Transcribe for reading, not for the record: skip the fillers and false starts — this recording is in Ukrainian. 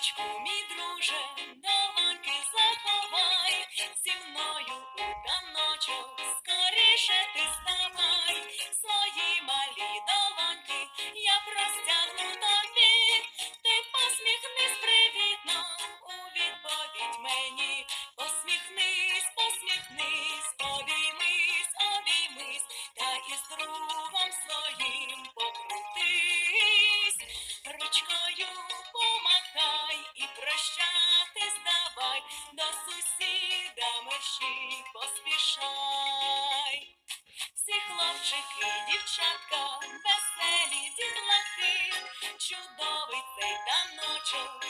ручку, мій друже, долоньки заховай, зі мною у таночок, скоріше ти ставай, свої малі долоньки я простягну тобі, ти посміхнись привітно у відповідь мені, посміхнись, посміхнись, обіймись, обіймись, та із другом своїм покрутись, ручкою помахай і прощатись давай, до сусіда мерщій поспішай. Всі хлопчики, дівчатка, веселі дітлахи, чудовий цей таночок,